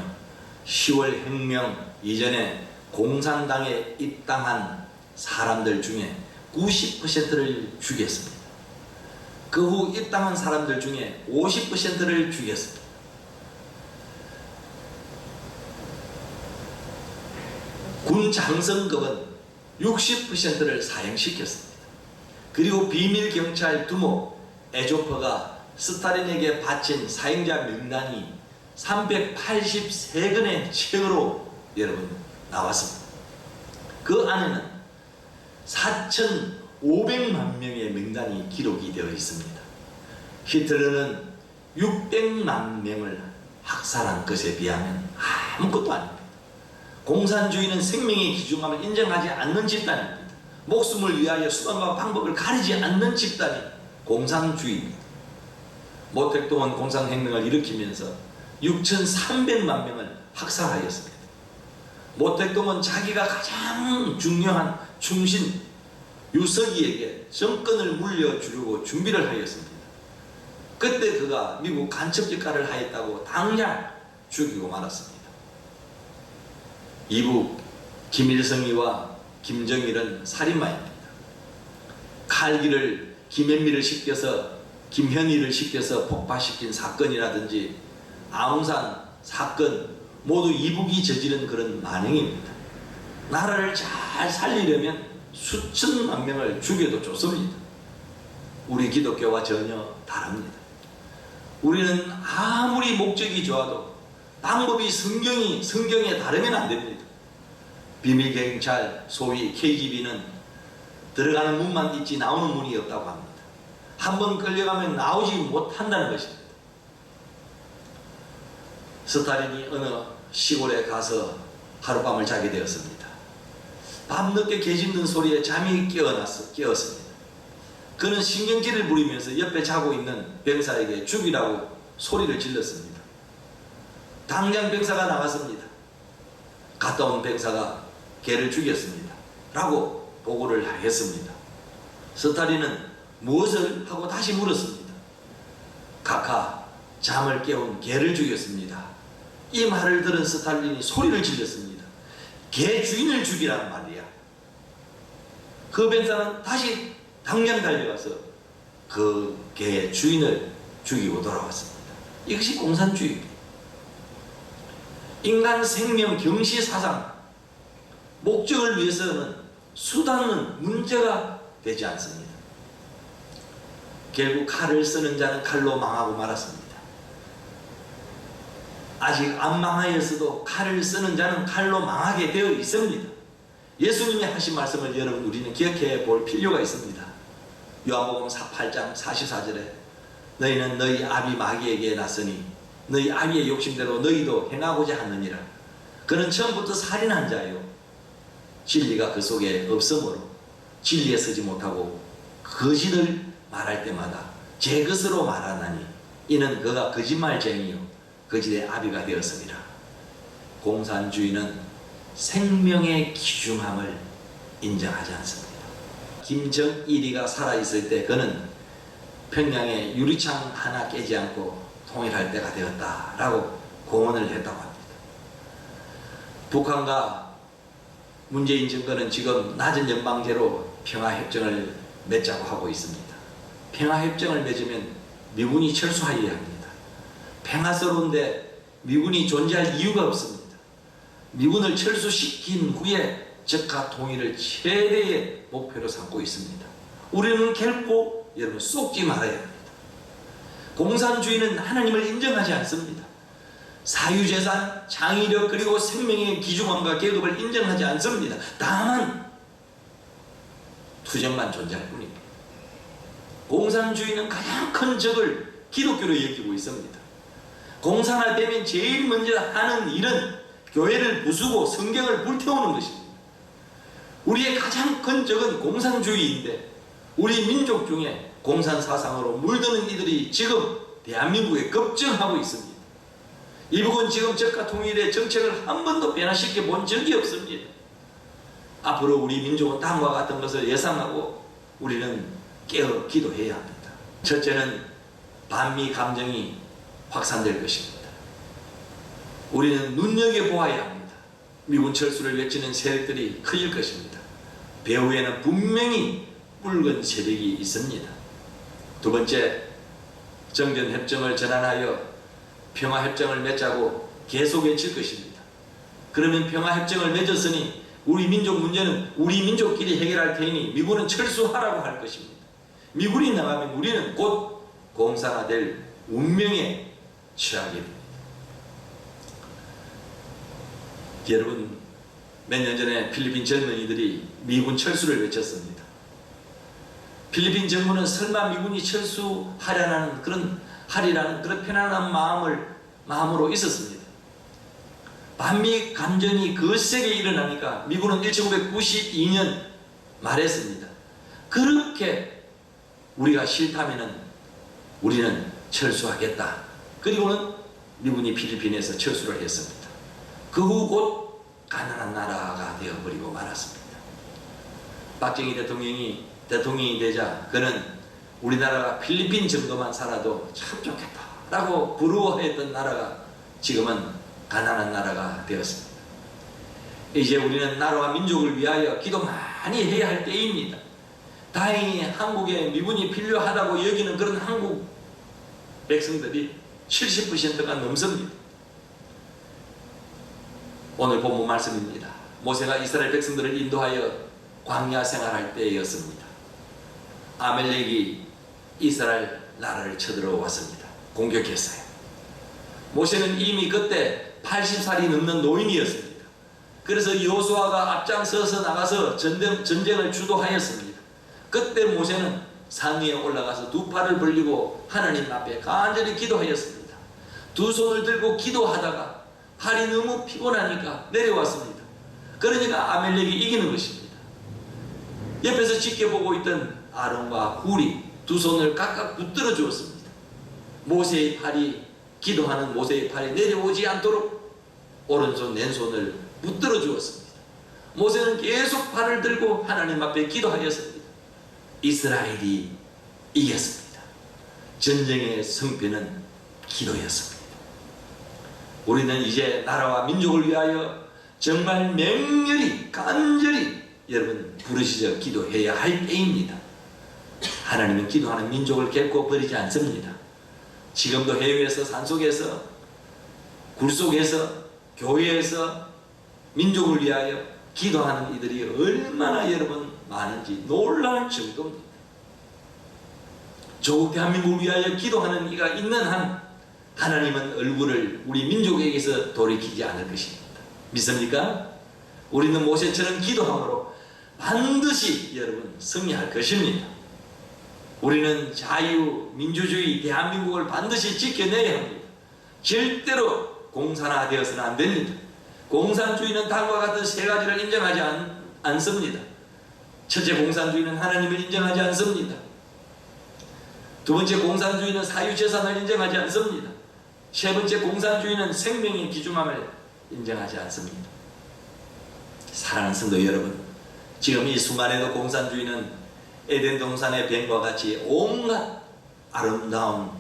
10월 혁명 이전에 공산당에 입당한 사람들 중에 90%를 죽였습니다. 그 후 입당한 사람들 중에 50%를 죽였습니다. 군 장성급은 60%를 사형시켰습니다. 그리고 비밀경찰 두목 에조퍼가 스탈린에게 바친 사형자 명단이 383건의 책으로 여러분 나왔습니다. 그 안에는 4,500만 명의 명단이 기록이 되어 있습니다. 히틀러는 600만 명을 학살한 것에 비하면 아무것도 아닙니다. 공산주의는 생명의 귀중함을 인정하지 않는 집단입니다. 목숨을 위하여 수단과 방법을 가리지 않는 집단이 공산주의입니다. 모택동은 공산혁명을 일으키면서 6,300만 명을 학살하였습니다. 모택동은 자기가 가장 중요한 충신 유서기에게 정권을 물려주려고 준비를 하였습니다. 그때 그가 미국 간첩 역할을 하였다고 당장 죽이고 말았습니다. 이북 김일성이와 김정일은 살인마입니다. 칼기를 김현미를 김현희를 시켜서 폭파시킨 사건이라든지 아웅산 사건 모두 이북이 저지른 그런 만행입니다. 나라를 잘 살리려면 수천만 명을 죽여도 좋습니다. 우리 기독교와 전혀 다릅니다. 우리는 아무리 목적이 좋아도 방법이 성경에 다르면 안 됩니다. 비밀경찰 소위 KGB는 들어가는 문만 있지 나오는 문이 없다고 합니다. 한번 끌려가면 나오지 못한다는 것입니다. 스탈린이 어느 시골에 가서 하룻밤을 자게 되었습니다. 밤늦게 개 짖는 소리에 잠이 깨었습니다. 그는 신경질을 부리면서 옆에 자고 있는 병사에게 죽이라고 소리를 질렀습니다. 당장 병사가 나갔습니다. 갔다 온 병사가 개를 죽였습니다 라고 보고를 했습니다. 스탈린은 무엇을 하고 다시 물었습니다. 각하, 잠을 깨운 개를 죽였습니다. 이 말을 들은 스탈린이 소리를 질렀습니다. 개 주인을 죽이라는 말이야. 그 병사는 다시 당장 달려가서 그 개의 주인을 죽이고 돌아왔습니다. 이것이 공산주의입니다. 인간 생명 경시 사상, 목적을 위해서는 수단은 문제가 되지 않습니다. 결국 칼을 쓰는 자는 칼로 망하고 말았습니다. 아직 안 망하였어도 칼을 쓰는 자는 칼로 망하게 되어 있습니다. 예수님이 하신 말씀을 여러분 우리는 기억해 볼 필요가 있습니다. 요한복음 8장 44절에 너희는 너희 아비 마귀에게 났으니 너희 아비의 욕심대로 너희도 행하고자 하느니라. 그는 처음부터 살인한 자요, 진리가 그 속에 없으므로 진리에 서지 못하고 거짓을 말할 때마다 제 것으로 말하나니 이는 그가 거짓말쟁이요 거짓의 아비가 되었습니다. 공산주의는 생명의 귀중함을 인정하지 않습니다. 김정일이가 살아있을 때 그는 평양에 유리창 하나 깨지 않고 통일할 때가 되었다라고 공언을 했다고 합니다. 북한과 문재인 정권은 지금 낮은 연방제로 평화협정을 맺자고 하고 있습니다. 평화협정을 맺으면 미군이 철수하여야 합니다. 평화스러운데 미군이 존재할 이유가 없습니다. 미군을 철수시킨 후에 적화 통일을 최대의 목표로 삼고 있습니다. 우리는 결코 여러분 쏙지 말아야 합니다. 공산주의는 하나님을 인정하지 않습니다. 사유재산, 창의력 그리고 생명의 귀중함과 계급을 인정하지 않습니다. 다만 투쟁만 존재할 뿐입니다. 공산주의는 가장 큰 적을 기독교로 여기고 있습니다. 공산화되면 제일 먼저 하는 일은 교회를 부수고 성경을 불태우는 것입니다. 우리의 가장 큰 적은 공산주의인데 우리 민족 중에 공산사상으로 물드는 이들이 지금 대한민국에 급증하고 있습니다. 이북은 지금 적화 통일의 정책을 한 번도 변화시켜 본 적이 없습니다. 앞으로 우리 민족은 다음과 같은 것을 예상하고 우리는 깨어 기도해야 합니다. 첫째는 반미 감정이 확산될 것입니다. 우리는 눈여겨보아야 합니다. 미군 철수를 외치는 세력들이 커질 것입니다. 배후에는 분명히 붉은 세력이 있습니다. 두 번째, 정전협정을 전환하여 평화협정을 맺자고 계속 외칠 것입니다. 그러면 평화협정을 맺었으니 우리 민족 문제는 우리 민족끼리 해결할 테니 미군은 철수하라고 할 것입니다. 미군이 나가면 우리는 곧 공산화될 운명에 처하게 됩니다. 여러분, 몇 년 전에 필리핀 젊은이들이 미군 철수를 외쳤습니다. 필리핀 정부는 설마 미군이 철수하리라는 그런 편안한 마음으로 있었습니다. 반미 감정이 거세게 일어나니까 미군은 1992년 말했습니다. 그렇게 우리가 싫다면은 우리는 철수하겠다. 그리고는 미군이 필리핀에서 철수를 했습니다. 그 후 곧 가난한 나라가 되어버리고 말았습니다. 박정희 대통령이 되자 그는 우리나라가 필리핀 정도만 살아도 참 좋겠다 라고 부러워했던 나라가 지금은 가난한 나라가 되었습니다. 이제 우리는 나라와 민족을 위하여 기도 많이 해야 할 때입니다. 다행히 한국에 미군이 필요하다고 여기는 그런 한국 백성들이 70%가 넘습니다. 오늘 본문 말씀입니다. 모세가 이스라엘 백성들을 인도하여 광야 생활할 때였습니다. 아멜렉이 이스라엘 나라를 쳐들어왔습니다. 공격했어요. 모세는 이미 그때 80살이 넘는 노인이었습니다. 그래서 여호수아가 앞장서서 나가서 전쟁을 주도하였습니다. 그때 모세는 산 위에 올라가서 두 팔을 벌리고 하나님 앞에 간절히 기도하였습니다. 두 손을 들고 기도하다가 팔이 너무 피곤하니까 내려왔습니다. 그러니까 아멜렉이 이기는 것입니다. 옆에서 지켜보고 있던 아론과 훌이 두 손을 각각 붙들어 주었습니다. 모세의 팔이, 기도하는 모세의 팔이 내려오지 않도록 오른손 왼손을 붙들어 주었습니다. 모세는 계속 팔을 들고 하나님 앞에 기도하였습니다. 이스라엘이 이겼습니다. 전쟁의 승패는 기도였습니다. 우리는 이제 나라와 민족을 위하여 정말 맹렬히 간절히 여러분 부르시져 기도해야 할 때입니다. 하나님은 기도하는 민족을 결코 버리지 않습니다. 지금도 해외에서, 산속에서, 굴속에서, 교회에서 민족을 위하여 기도하는 이들이 얼마나 여러분 많은지 놀라울 정도입니다. 조국 대한민국을 위하여 기도하는 이가 있는 한 하나님은 얼굴을 우리 민족에게서 돌이키지 않을 것입니다. 믿습니까? 우리는 모세처럼 기도함으로 반드시 여러분 승리할 것입니다. 우리는 자유민주주의 대한민국을 반드시 지켜내야 합니다. 절대로 공산화되어서는 안 됩니다. 공산주의는 다음과 같은 세 가지를 인정하지 않습니다. 첫째, 공산주의는 하나님을 인정하지 않습니다. 두 번째, 공산주의는 사유재산을 인정하지 않습니다. 세 번째, 공산주의는 생명의 귀중함을 인정하지 않습니다. 사랑하는 성도 여러분, 지금 이 순간에도 공산주의는 에덴 동산의 뱀과 같이 온갖 아름다운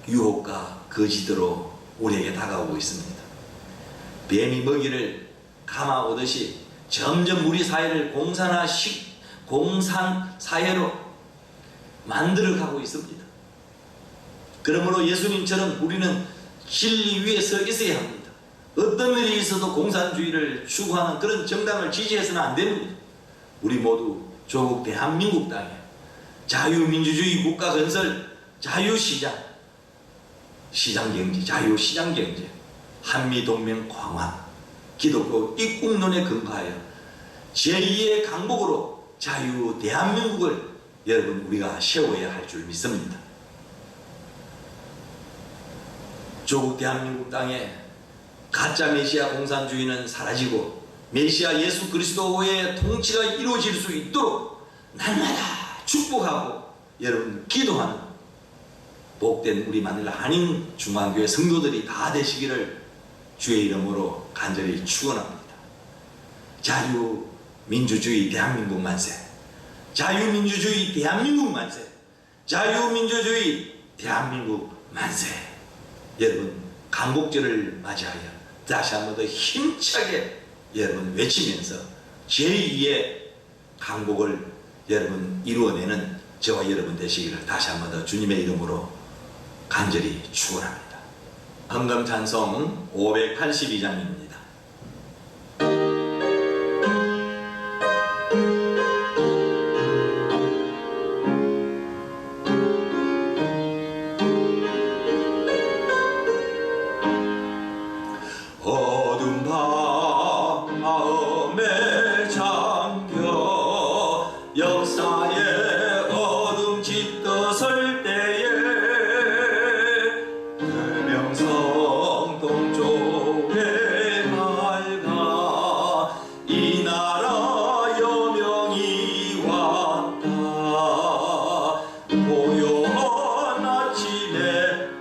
유혹과 거짓으로 우리에게 다가오고 있습니다. 뱀이 먹이를 감아오듯이 점점 우리 사회를 공산 사회로 만들어가고 있습니다. 그러므로 예수님처럼 우리는 진리 위에 서 있어야 합니다. 어떤 일이 있어도 공산주의를 추구하는 그런 정당을 지지해서는 안 됩니다. 우리 모두 조국 대한민국 땅에 자유민주주의 국가 건설, 자유시장, 시장경제, 자유시장경제, 한미동맹 강화, 기독교 입국론에 근거하여 제2의 강복으로 자유 대한민국을 여러분 우리가 세워야 할 줄 믿습니다. 조국 대한민국 땅에 가짜 메시아 공산주의는 사라지고 메시아 예수 그리스도의 통치가 이루어질 수 있도록 날마다 축복하고 여러분 기도하는 복된 우리 마닐라 한인 중앙교회 성도들이 다 되시기를 주의 이름으로 간절히 축원합니다. 자유민주주의 대한민국 만세, 자유민주주의 대한민국 만세, 자유민주주의 대한민국 만세. 여러분 강복절을 맞이하여 다시 한 번 더 힘차게 여러분 외치면서 제2의 강복을 여러분 이루어내는 저와 여러분 되시기를 다시 한 번 더 주님의 이름으로 간절히 축원합니다. 헌금 찬송 582장입니다. 어둠 밤 마음에 잠겨 역사의 어둠 짙어설 때에 별명성 동쪽에 밝아 이 나라 여명이 왔다. 고요한 아침에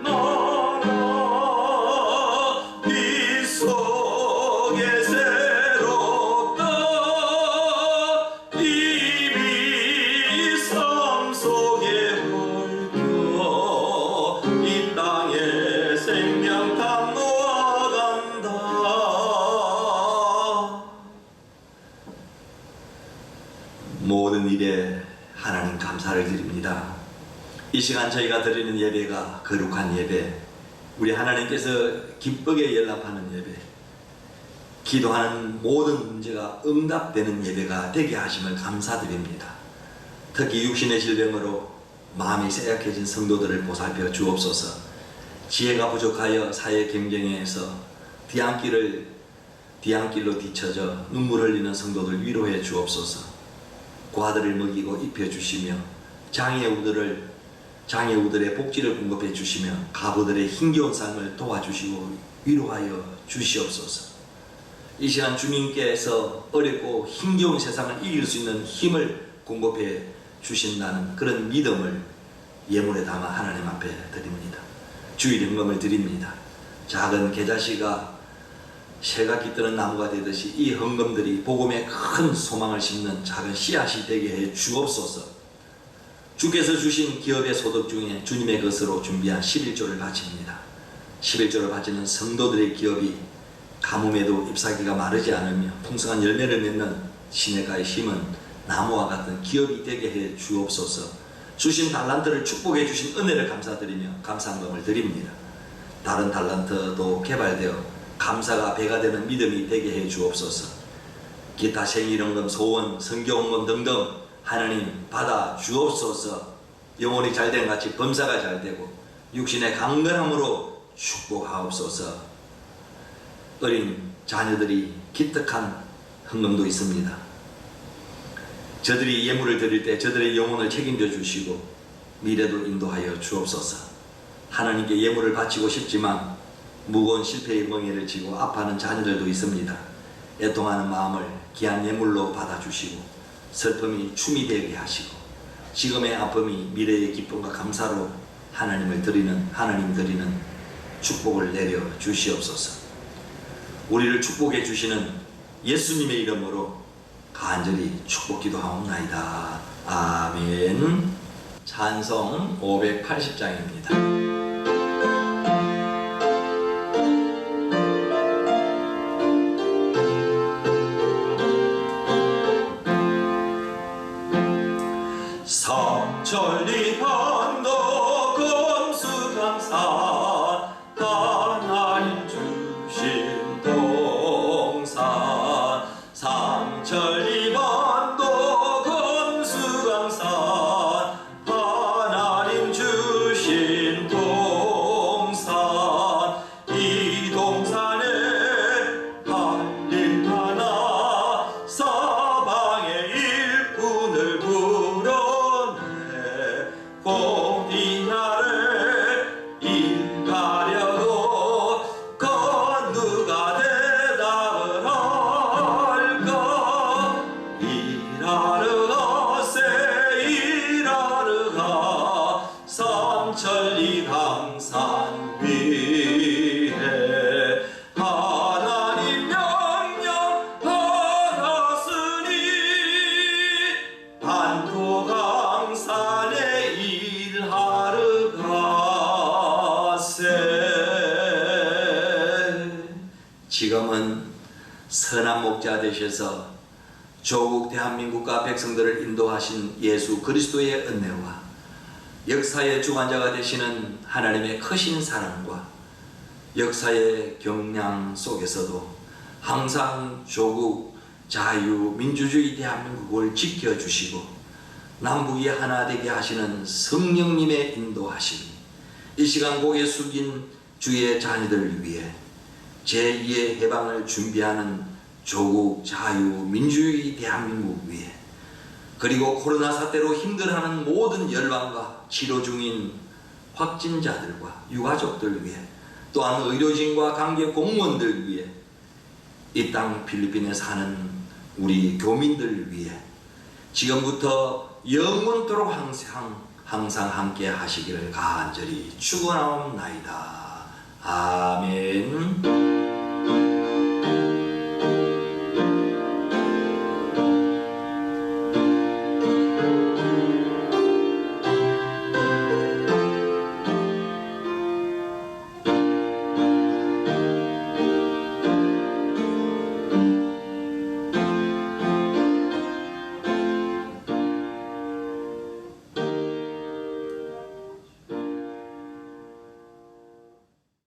나라 빛 속에 새롭다. 이미 삶 속에 얽혀 이 땅에 생명탕 놓아간다. 모든 일에 하나님 감사를 드립니다. 이 시간 저희가 드리는 예배가 거룩한 예배, 우리 하나님께서 기쁘게 연락하는 예배, 기도하는 모든 문제가 응답되는 예배가 되게 하심을 감사드립니다. 특히 육신의 질병으로 마음이 쇠약해진 성도들을 보살펴 주옵소서. 지혜가 부족하여 사회 경쟁에서 뒤안길로 뒤처져 눈물 흘리는 성도들 위로해 주옵소서. 과들을 먹이고 입혀주시며 장애우들의 복지를 공급해 주시며 가부들의 힘겨운 삶을 도와주시고 위로하여 주시옵소서. 이 시간 주님께서 어렵고 힘겨운 세상을 이길 수 있는 힘을 공급해 주신다는 그런 믿음을 예물에 담아 하나님 앞에 드립니다. 주일 헌금을 드립니다. 작은 겨자씨가 새가 깃드는 나무가 되듯이 이 헌금들이 복음의 큰 소망을 심는 작은 씨앗이 되게 해 주옵소서. 주께서 주신 기업의 소득 중에 주님의 것으로 준비한 11조를 바칩니다. 11조를 바치는 성도들의 기업이 가뭄에도 잎사귀가 마르지 않으며 풍성한 열매를 맺는 시냇가에 심은 나무와 같은 기업이 되게 해 주옵소서. 주신 달란트를 축복해 주신 은혜를 감사드리며 감사함을 드립니다. 다른 달란트도 개발되어 감사가 배가 되는 믿음이 되게 해 주옵소서. 기타 생일연금, 소원, 성경헌금 등등 하나님 받아 주옵소서. 영혼이 잘된 같이 범사가 잘되고 육신의 강건함으로 축복하옵소서. 어린 자녀들이 기특한 헌금도 있습니다. 저들이 예물을 드릴 때 저들의 영혼을 책임져 주시고 미래도 인도하여 주옵소서. 하나님께 예물을 바치고 싶지만 무거운 실패의 멍에를 지고 아파하는 자녀들도 있습니다. 애통하는 마음을 귀한 예물로 받아주시고 슬픔이 춤이 되게 하시고 지금의 아픔이 미래의 기쁨과 감사로 하나님 드리는 축복을 내려 주시옵소서. 우리를 축복해 주시는 예수님의 이름으로 간절히 축복 기도하옵나이다. 아멘. 찬송 580장입니다. 삼천리 반도 금수강산 하나님 주신 동산 삼천리 반도 금수강산 하나님 주신 동산 이 동산에 할일 하나 사방의 일꾼을 곧 이날에 일 가려도 누가 대답을 할까. 일하러 가세 일하러 가 삼천리 강산 위에 하나님 명령하셨으니 반토 강산에 일하러 가세. 지금은 선한 목자 되셔서 조국 대한민국과 백성들을 인도하신 예수 그리스도의 은혜와 역사의 주관자가 되시는 하나님의 크신 사랑과 역사의 경량 속에서도 항상 조국 자유 민주주의 대한민국을 지켜주시고 남북이 하나 되게 하시는 성령님의 인도하심이 이 시간 고개 숙인 주의 자녀들을 위해 제2의 해방을 준비하는 조국 자유 민주주의 대한민국 위해 그리고 코로나 사태로 힘들어하는 모든 열방과 치료 중인 확진자들과 유가족들 위해 또한 의료진과 관계 공무원들 위해 이 땅 필리핀에 사는 우리 교민들 위해 지금부터 영원토록 항상 함께 하시기를 간절히 축원하옵나이다. 아멘.